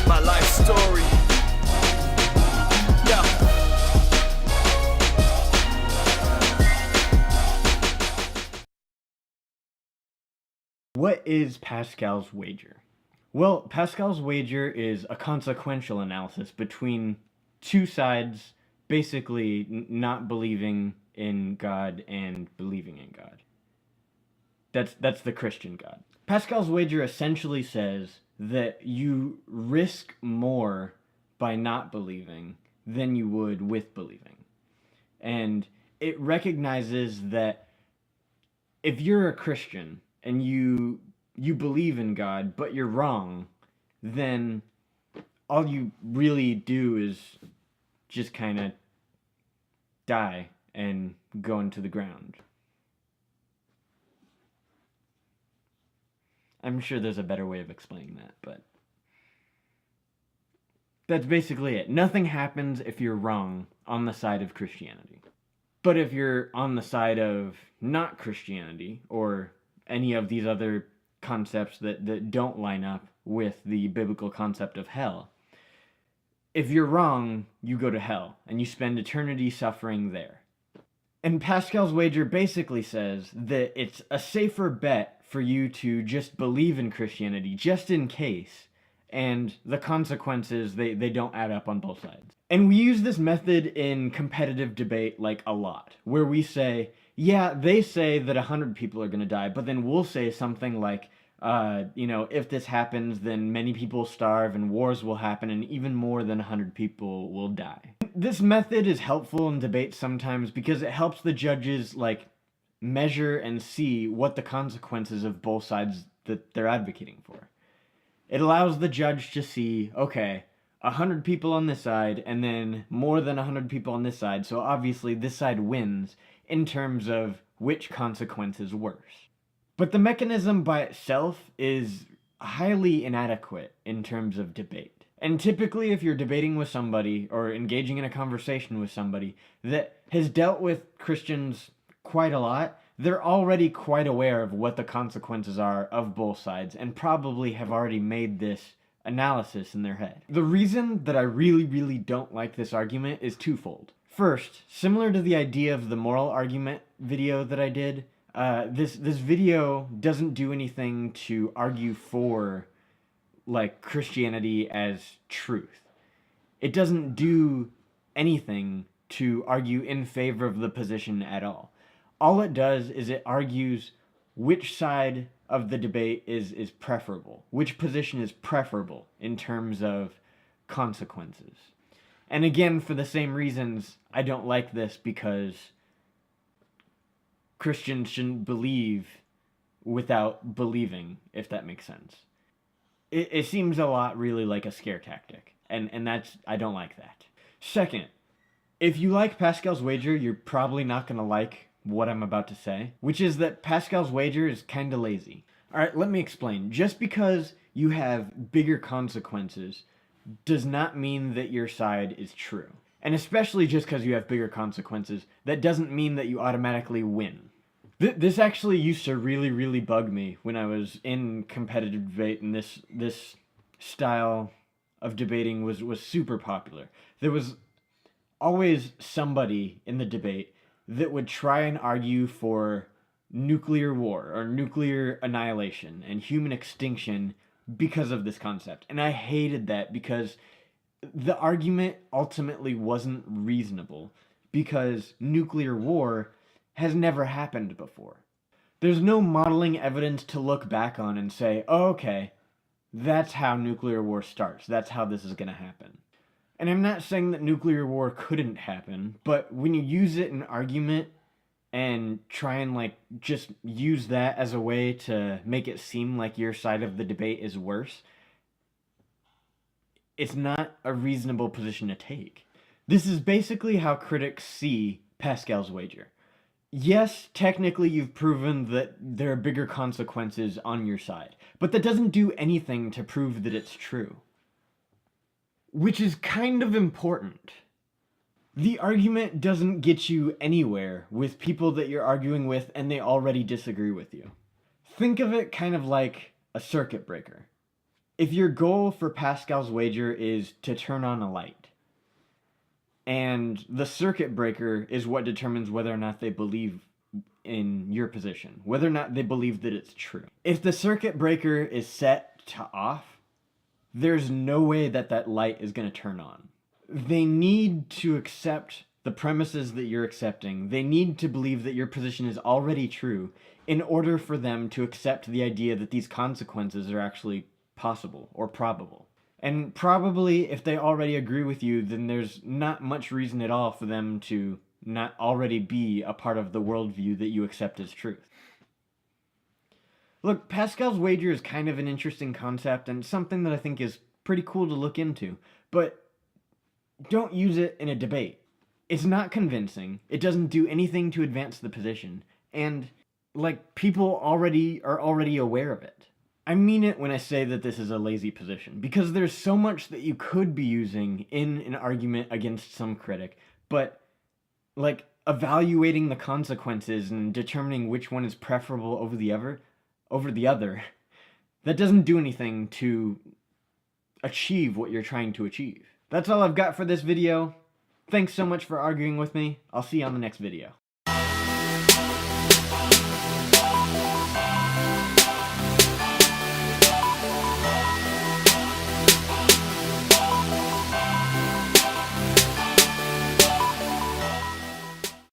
My life story. Yeah. What is Pascal's wager? Well, Pascal's wager is a consequential analysis between two sides basically not believing in God and believing in God. That's the Christian God. Pascal's wager essentially says that you risk more by not believing than you would with believing. And it recognizes that if you're a Christian and you believe in God, but you're wrong, then all you really do is just kind of die and go into the ground. I'm sure there's a better way of explaining that, but that's basically it. Nothing happens if you're wrong on the side of Christianity. But if you're on the side of not Christianity, or any of these other concepts that don't line up with the biblical concept of hell, if you're wrong, you go to hell, and you spend eternity suffering there. And Pascal's wager basically says that it's a safer bet for you to just believe in Christianity, just in case, and the consequences, they don't add up on both sides. And we use this method in competitive debate like a lot, where we say, yeah, they say that 100 people are going to die, but then we'll say something like, if this happens, then many people starve and wars will happen and even more than 100 people will die. This method is helpful in debates sometimes because it helps the judges measure and see what the consequences of both sides that they're advocating for. It allows the judge to see, okay, 100 people on this side and then more than 100 people on this side, so obviously this side wins in terms of which consequence is worse. But the mechanism by itself is highly inadequate in terms of debate. And typically if you're debating with somebody or engaging in a conversation with somebody that has dealt with Christians quite a lot, they're already quite aware of what the consequences are of both sides and probably have already made this analysis in their head. The reason that I really don't like this argument is twofold. First, similar to the idea of the moral argument video that I did, this video doesn't do anything to argue for Christianity as truth. It doesn't do anything to argue in favor of the position at all. All it does is it argues which side of the debate is preferable, which position is preferable in terms of consequences. And again, for the same reasons, I don't like this, because Christians shouldn't believe without believing, if that makes sense. It seems a lot really like a scare tactic, and I don't like that. Second, if you like Pascal's wager, you're probably not going to like what I'm about to say, which is that Pascal's wager is kind of lazy. Alright, let me explain. Just because you have bigger consequences does not mean that your side is true. And especially just because you have bigger consequences, that doesn't mean that you automatically win. This actually used to really bug me when I was in competitive debate, and this style of debating was super popular. There was always somebody in the debate that would try and argue for nuclear war or nuclear annihilation and human extinction because of this concept. And I hated that, because the argument ultimately wasn't reasonable, because nuclear war has never happened before. There's no modeling evidence to look back on and say, oh, okay, that's how nuclear war starts. That's how this is going to happen. And I'm not saying that nuclear war couldn't happen, but when you use it in argument and try and just use that as a way to make it seem like your side of the debate is worse, it's not a reasonable position to take. This is basically how critics see Pascal's wager. Yes, technically you've proven that there are bigger consequences on your side, but that doesn't do anything to prove that it's true. which is kind of important. The argument doesn't get you anywhere with people that you're arguing with and they already disagree with you. Think of it kind of like a circuit breaker. If your goal for Pascal's wager is to turn on a light, and the circuit breaker is what determines whether or not they believe in your position, whether or not they believe that it's true. If the circuit breaker is set to off, there's no way that that light is going to turn on. They need to accept the premises that you're accepting. They need to believe that your position is already true in order for them to accept the idea that these consequences are actually possible or probable. And probably if they already agree with you, then there's not much reason at all for them to not already be a part of the worldview that you accept as truth. Look, Pascal's wager is kind of an interesting concept and something that I think is pretty cool to look into, but don't use it in a debate. It's not convincing, it doesn't do anything to advance the position, and, people are already aware of it. I mean it when I say that this is a lazy position, because there's so much that you could be using in an argument against some critic, but, evaluating the consequences and determining which one is preferable over the other, that doesn't do anything to achieve what you're trying to achieve. That's all I've got for this video. Thanks so much for arguing with me. I'll see you on the next video.